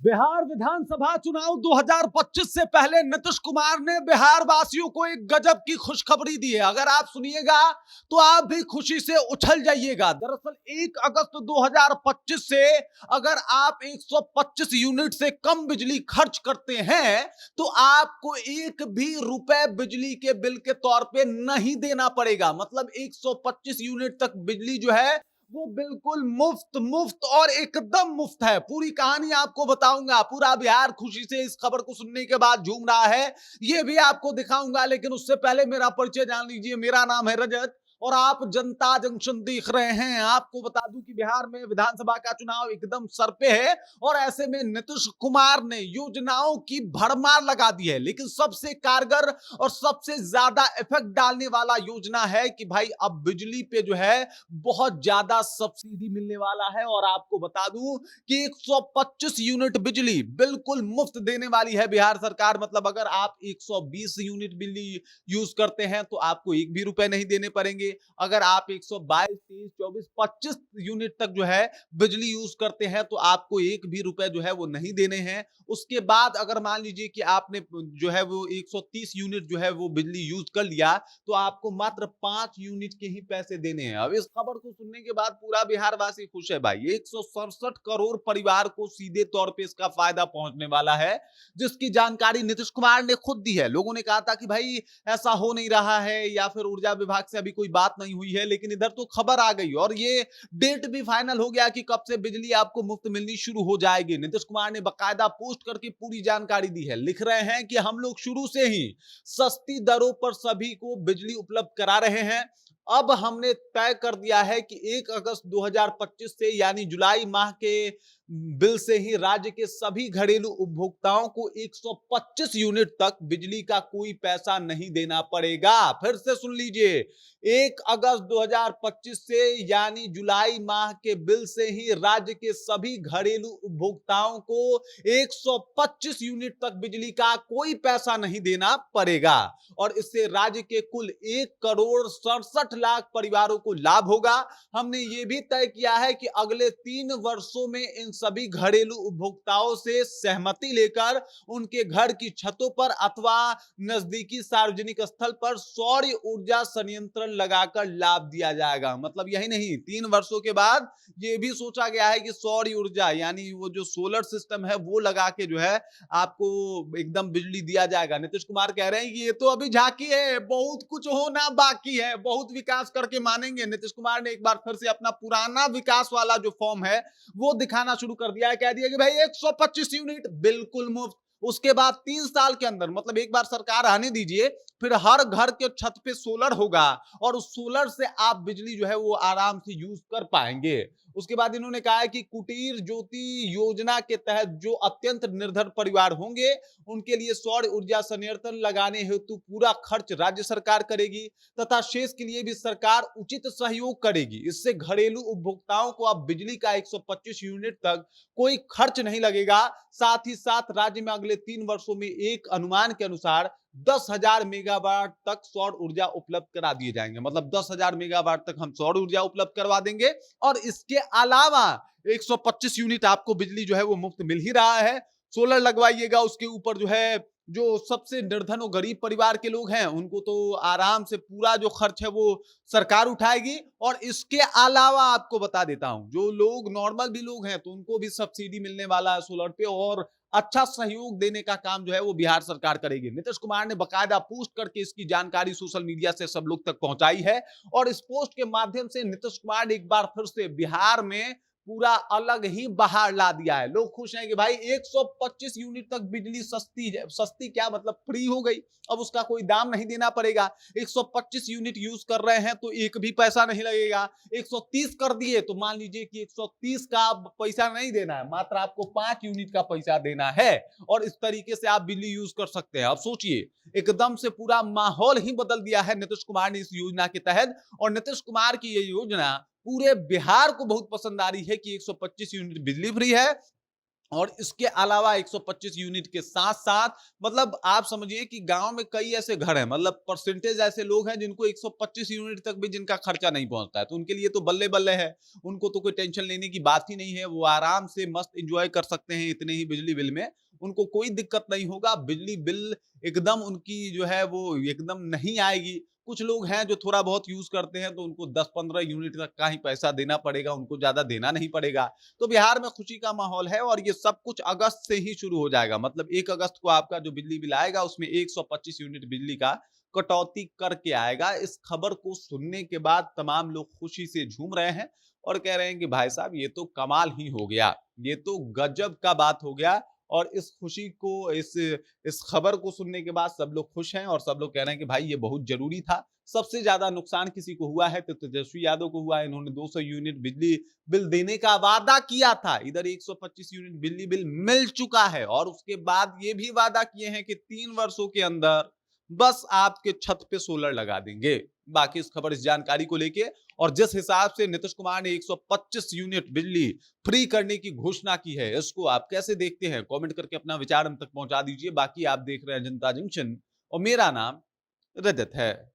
बिहार विधानसभा चुनाव 2025 से पहले नीतीश कुमार ने बिहार वासियों को एक गजब की खुशखबरी दी है। अगर आप सुनिएगा तो आप भी खुशी से उछल जाइएगा। दरअसल 1 अगस्त 2025 से अगर आप 125 यूनिट से कम बिजली खर्च करते हैं तो आपको एक भी रुपए बिजली के बिल के तौर पे नहीं देना पड़ेगा। मतलब 125 यूनिट तक बिजली जो है वो बिल्कुल मुफ्त मुफ्त और एकदम मुफ्त है। पूरी कहानी आपको बताऊंगा। पूरा बिहार खुशी से इस खबर को सुनने के बाद झूम रहा है, ये भी आपको दिखाऊंगा। लेकिन उससे पहले मेरा परिचय जान लीजिए। मेरा नाम है रजत और आप जनता जंक्शन देख रहे हैं। आपको बता दूं कि बिहार में विधानसभा का चुनाव एकदम सर पे है और ऐसे में नीतीश कुमार ने योजनाओं की भरमार लगा दी है। लेकिन सबसे कारगर और सबसे ज्यादा इफेक्ट डालने वाला योजना है कि भाई अब बिजली पे जो है बहुत ज्यादा सब्सिडी मिलने वाला है। और आपको बता दूं कि 125 यूनिट बिजली बिल्कुल मुफ्त देने वाली है बिहार सरकार। मतलब अगर आप 120 यूनिट बिजली यूज करते हैं तो आपको एक भी रुपए नहीं देने पड़ेंगे। अगर आप 122, 23, 24, 25 यूनिट तक जो है बिजली यूज करते हैं तो आपको एक भी रुपए जो है वो नहीं देने हैं। उसके बाद अगर मान लीजिए कि आपने जो है वो 130 यूनिट जो है वो बिजली यूज कर लिया तो आपको मात्र 5 यूनिट के ही पैसे देने हैं। अब इस खबर को सुनने के बाद पूरा बिहार वासी खुश है भाई। 167 करोड़ परिवार को सीधे तौर पे इसका फायदा पहुंचने वाला है, जिसकी जानकारी नीतीश कुमार ने खुद दी है। लोगों ने कहा था कि भाई ऐसा हो नहीं रहा है या फिर ऊर्जा विभाग से अभी कोई बात नहीं हुई है, लेकिन इधर तो खबर आ गई और ये डेट भी फाइनल हो गया कि कब से बिजली आपको मुफ्त मिलनी शुरू हो जाएगी। नीतीश कुमार ने बकायदा पोस्ट करके पूरी जानकारी दी है। लिख रहे हैं कि हम लोग शुरू से ही सस्ती दरों पर सभी को बिजली उपलब्ध करा रहे हैं। अब हमने तय कर दिया है कि 1 अगस्त 2025 से यानी जुलाई माह के बिल से ही राज्य के सभी घरेलू उपभोक्ताओं को 125 यूनिट तक बिजली का कोई पैसा नहीं देना पड़ेगा। फिर से सुन लीजिए, 1 अगस्त 2025 से यानी जुलाई माह के बिल से ही राज्य के सभी घरेलू उपभोक्ताओं को 125 यूनिट तक बिजली का कोई पैसा नहीं देना पड़ेगा। और इससे राज्य के कुल 1 करोड़ 67 लाख परिवारों को लाभ होगा। हमने ये भी तय किया है कि अगले 3 वर्षों में इन सभी घरेलू उपभोक्ताओं से सहमति लेकर उनके घर की छतों पर अथवा नजदीकी सार्वजनिक स्थल पर सौर ऊर्जा संयंत्र लगाकर लाभ दिया जाएगा। मतलब यही नहीं, 3 वर्षों के बाद ये भी सोचा गया है कि सौर ऊर्जा यानी वो जो सोलर सिस्टम है वो लगा के जो है आपको एकदम बिजली दिया जाएगा। नीतीश कुमार कह रहे हैं कि ये तो अभी झांकी है, बहुत कुछ होना बाकी है, बहुत विकास करके मानेंगे। नीतीश कुमार ने एक बार फिर से अपना पुराना विकास वाला जो फॉर्म है वो दिखाना शुरू कर दिया है। कह दिया कि भाई 125 यूनिट बिल्कुल मुफ्त। उसके बाद 3 साल के अंदर, मतलब एक बार सरकार आने दीजिए, फिर हर घर के छत पे सोलर होगा और उस सोलर से आप बिजली जो है वो आराम से यूज कर पाएंगे। उसके बाद इन्होंने कहा है कि कुटीर ज्योति योजना के तहत जो अत्यंत निर्धन परिवार होंगे उनके लिए सौर ऊर्जा संयंत्र लगाने हेतु पूरा खर्च राज्य सरकार करेगी तथा शेष के लिए भी सरकार उचित सहयोग करेगी। इससे घरेलू उपभोक्ताओं को अब बिजली का 125 यूनिट तक कोई खर्च नहीं लगेगा। साथ ही साथ राज्य में अगले 3 वर्षों में एक अनुमान के अनुसार 10,000 मेगावाट तक सौर ऊर्जा उपलब्ध करा दिए जाएंगे। मतलब 10,000 मेगावाट तक हम सौर ऊर्जा उपलब्ध करवा देंगे और इसके अलावा 125 यूनिट आपको बिजली जो है वो मुफ्त मिल ही रहा है। सोलर लगवाइएगा, उसके ऊपर जो है जो सबसे निर्धन और गरीब परिवार के लोग हैं उनको तो आराम से पूरा जो खर्च है वो सरकार उठाएगी। और इसके अलावा आपको बता देता हूं, जो लोग नॉर्मल भी लोग हैं तो उनको भी सब्सिडी मिलने वाला है सोलर पे और अच्छा सहयोग देने का काम जो है वो बिहार सरकार करेगी। नीतीश कुमार ने बकायदा पोस्ट करके इसकी जानकारी सोशल मीडिया से सब लोग तक पहुंचाई है और इस पोस्ट के माध्यम से नीतीश कुमार ने एक बार फिर से बिहार में पूरा अलग ही बहार ला दिया है। लोग खुश हैं कि भाई 125 यूनिट तक बिजली सस्ती, सस्ती क्या मतलब फ्री हो गई। अब उसका कोई दाम नहीं देना पड़ेगा। 125 यूनिट यूज कर रहे हैं तो एक भी पैसा नहीं लगेगा। 130 कर दिए तो मान लीजिए कि 130 का पैसा नहीं देना है, मात्र आपको 5 यूनिट का पैसा देना है और इस तरीके से आप बिजली यूज कर सकते हैं। अब सोचिए, एकदम से पूरा माहौल ही बदल दिया है नीतीश कुमार ने इस योजना के तहत। और नीतीश कुमार की ये योजना पूरे बिहार को बहुत पसंद आ रही है कि 125 यूनिट बिजली फ्री है और इसके अलावा 125 यूनिट के साथ-साथ मतलब आप समझिए कि गाँव में कई ऐसे घर हैं, मतलब परसेंटेज ऐसे लोग हैं जिनको 125 यूनिट तक भी जिनका खर्चा नहीं पहुँचता है, तो उनके लिए तो बल्ले-बल्ले है। उनको तो कोई टेंशन लेने की बात ही नहीं है, वो आराम से मस्त एन्जॉय कर सकते हैं इतने ही बिजली बिल में। उनको कोई दिक्कत नहीं होगा, बिजली बिल एकदम उनकी जो है वो एकदम नहीं आएगी। कुछ लोग हैं जो थोड़ा बहुत यूज़ करते हैं, तो उनको 10-15 यूनिट तक का ही पैसा देना पड़ेगा, उनको ज़्यादा देना नहीं पड़ेगा। तो बिहार में खुशी का माहौल है और ये सब कुछ अगस्त से ही शुरू हो जाएगा। मतलब 1 अगस्त को आपका जो बिजली बिल आएगा उसमें 125 यूनिट बिजली का कटौती करके आएगा। इस खबर को सुनने के बाद तमाम लोग खुशी से झूम रहे हैं और कह रहे हैं कि भाई साहब ये तो कमाल ही हो गया। ये तो गजब का बात हो गया और इस खुशी को इस खबर को सुनने के बाद सब लोग खुश हैं और सब लोग कह रहे हैं कि भाई ये बहुत ज़रूरी था। सबसे ज़्यादा नुकसान किसी को हुआ है तो तेजस्वी यादव को हुआ है। इन्होंने 200 यूनिट बिजली बिल देने का वादा किया था। इधर 125 यूनिट बिजली बिल मिल चुका है और उसके बाद ये भी वादा किए हैं कि 3 वर्षों के अंदर बस आपके छत पे सोलर लगा देंगे। बाकी इस खबर इस जानकारी को लेके और जिस हिसाब से नीतीश कुमार ने 125 यूनिट बिजली फ्री करने की घोषणा की है, इसको आप कैसे देखते हैं? कमेंट करके अपना विचार हम तक पहुंचा दीजिए। बाकी आप देख रहे हैं जनता जंक्शन और मेरा नाम रजत है।